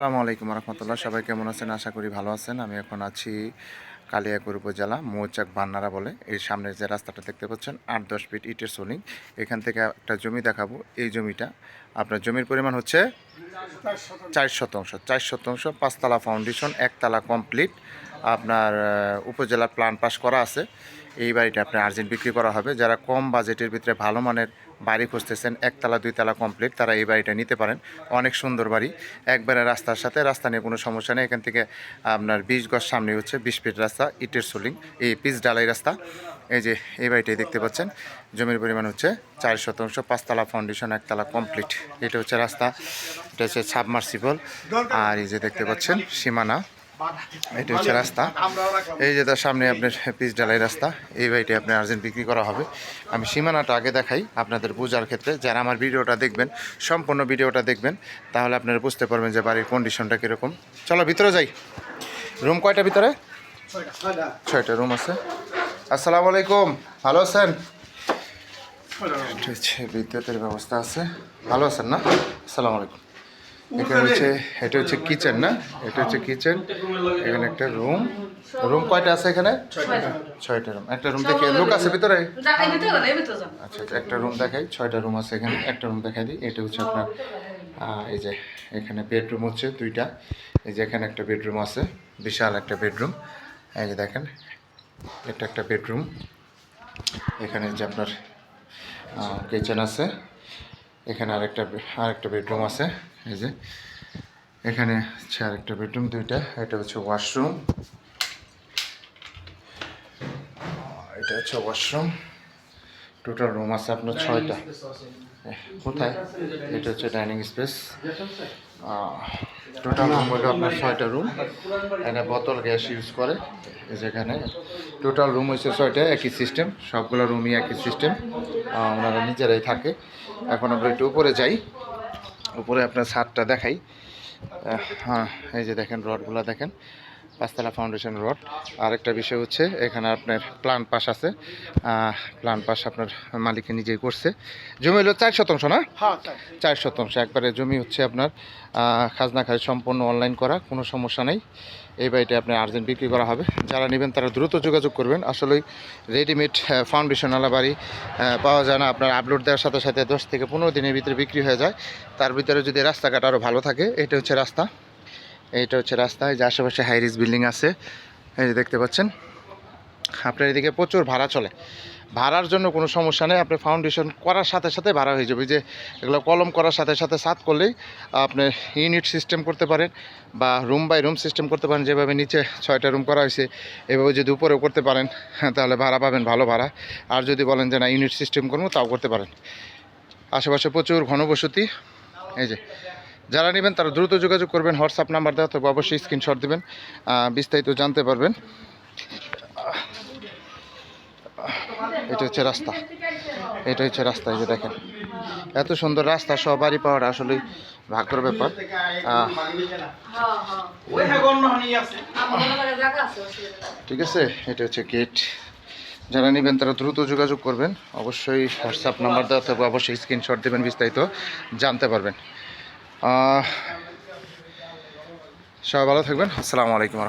আসসালামু আলাইকুম রহমতুল্লাহ। সবাই কেমন আছেন? আশা করি ভালো আছেন। আমি এখন আছি কালিয়াকৈর উপজেলা মৌচাক বান্নারা বলে। এর সামনে যে রাস্তাটা দেখতে পাচ্ছেন ৮-১০ ফিট ইটের সোলিং। এখান থেকে একটা জমি দেখাবো। এই জমিটা আপনার জমির পরিমাণ হচ্ছে ৪ শতাংশ ৫তলা ফাউন্ডেশন, একতলা কমপ্লিট। আপনার উপজেলা প্ল্যান পাস করা আছে। এই বাড়িটা আপনার আর্জেন্ট বিক্রি করা হবে। যারা কম বাজেটের ভিতরে ভালো মানের বাড়ি খুঁজতেছেন, একতলা ২তলা কমপ্লিট, তারা এই বাড়িটা নিতে পারেন। অনেক সুন্দর বাড়ি, একবারে রাস্তার সাথে, রাস্তা নিয়ে কোনো সমস্যা নেই। এখান থেকে আপনার ২০ গজ সামনে হচ্ছে ২০ ফিট রাস্তা, ইটের সোলিং, এই পিচ ডালাই রাস্তা। এই যে এই বাড়িটাই দেখতে পাচ্ছেন। জমির পরিমাণ হচ্ছে ৪ শতাংশ, ৫তলা ফাউন্ডেশন, একতলা কমপ্লিট। এটা হচ্ছে রাস্তা, এটা হচ্ছে সাবমার্সিবল। আর এই যে দেখতে পাচ্ছেন সীমানা, এটা হচ্ছে রাস্তা। এই যে তার সামনে আপনার পিচ ডালাই রাস্তা। এই বাড়িটি আপনার আর্জেন্ট বিক্রি করা হবে। আমি সীমানাটা আগে দেখাই আপনাদের বোঝার ক্ষেত্রে। যারা আমার ভিডিওটা দেখবেন, সম্পূর্ণ ভিডিওটা দেখবেন, তাহলে আপনারা বুঝতে পারবেন যে বাড়ির কন্ডিশনটা কীরকম। চলো ভিতরে যাই। রুম কয়টা ভিতরে? ৬টা রুম আছে। আসসালামু আলাইকুম, ভালো আছেন? এটা হচ্ছে বিদ্যুতের ব্যবস্থা আছে। ভালো আছেন না? আসসালামু আলাইকুম। এখানে হচ্ছে, এটা হচ্ছে কিচেন না? এটা হচ্ছে কিচেন। এখানে একটা রুম। রুম কয়টা আছে এখানে? ৬টা রুম। একটা রুম দেখে লোক আছে ভিতরে? আচ্ছা, একটা রুম দেখাই। ৬টা রুম আছে এখানে। একটা রুম দেখাই দিই। এটা হচ্ছে আপনার এই যে এখানে বেডরুম হচ্ছে 2টা। এই যে এখানে একটা বেডরুম আছে, বিশাল একটা বেডরুম। এই যে দেখেন, এটা একটা বেডরুম। এখানে যে আপনার কিচেন আছে। এখানে আরেকটা বেডরুম আছে। এই যে এখানে হচ্ছে আরেকটা বেডরুম 2টা। এটা হচ্ছে ওয়াশরুম। এটা হচ্ছে ওয়াশরুম। টোটাল রুম আছে আপনার 6টা। কোথায়? এটা হচ্ছে ডাইনিং স্পেস। টোটাল রুম হলো আপনার 6টা রুম। এখানে বোতল গ্যাস ইউজ করে। যেখানে টোটাল রুম হচ্ছে 6টা, একই সিস্টেম, সবগুলো রুমই একই সিস্টেম। ওনারা নিজেরাই থাকে। এখন আমরা একটু উপরে যাই। উপরে আপনার ছাদটা দেখাই। হ্যাঁ, এই যে দেখেন রডগুলো দেখেন, ৫তলা ফাউন্ডেশন রড। আরেকটা বিষয় হচ্ছে এখানে আপনার প্ল্যান পাস আছে। প্ল্যান পাস আপনার মালিকে নিজেই করছে। জমি হলো ৪ শতাংশ না? ৪ শতাংশ একবারে জমি হচ্ছে আপনার খাজনা খারিজ সম্পূর্ণ অনলাইন করা, কোনো সমস্যা নেই। এই বাড়িটা আপনি আর্জেন্ট বিক্রি করা হবে। যারা নেবেন তারা দ্রুত যোগাযোগ করবেন। আসলেই রেডিমেড ফাউন্ডেশনওয়ালা বাড়ি পাওয়া যায় না। আপনার আপলোড দেওয়ার সাথে সাথে 10 থেকে 15 দিনের ভিতরে বিক্রি হয়ে যায়। তার ভিতরে যদি রাস্তাঘাট আরও ভালো থাকে। এটা হচ্ছে রাস্তা। এইটা হচ্ছে রাস্তা। এই যে আশেপাশে হাইরিস বিল্ডিং আছে, এই যে দেখতে পাচ্ছেন। আপনার এদিকে প্রচুর ভাড়া চলে। ভাড়ার জন্য কোনো সমস্যা নেই। আপনি ফাউন্ডেশন করার সাথে সাথে ভাড়া হয়ে যাবে। যে এগুলো কলম করার সাথে সাথে ছাদ করলেই আপনি ইউনিট সিস্টেম করতে পারেন বা রুম বাই রুম সিস্টেম করতে পারেন। যেভাবে নিচে 6টা রুম করা হয়েছে, এভাবে যদি উপরেও করতে পারেন তাহলে ভাড়া পাবেন, ভালো ভাড়া। আর যদি বলেন যে না ইউনিট সিস্টেম করবো, তাও করতে পারেন। আশেপাশে প্রচুর ঘনবসতি। এই যে যারা নেবেন তারা দ্রুত যোগাযোগ করবেন। হোয়াটসঅ্যাপ নাম্বার দেওয়া, তবে অবশ্যই স্ক্রিনশট দেবেন, বিস্তারিত জানতে পারবেন। এটা হচ্ছে রাস্তা। এটা হচ্ছে রাস্তা। এই যে দেখেন, এত সুন্দর রাস্তা সব বাড়ি পাওয়াটা আসলেই ভাগ্যের ব্যাপার। ঠিক আছে, এটা হচ্ছে গেট। যারা নেবেন তারা দ্রুত যোগাযোগ করবেন। অবশ্যই হোয়াটসঅ্যাপ নাম্বার দেওয়া থাকবে, অবশ্যই স্ক্রিনশট দেবেন, বিস্তারিত জানতে পারবেন। সবাই ভালো থাকবেন। আসসালামু আলাইকুম।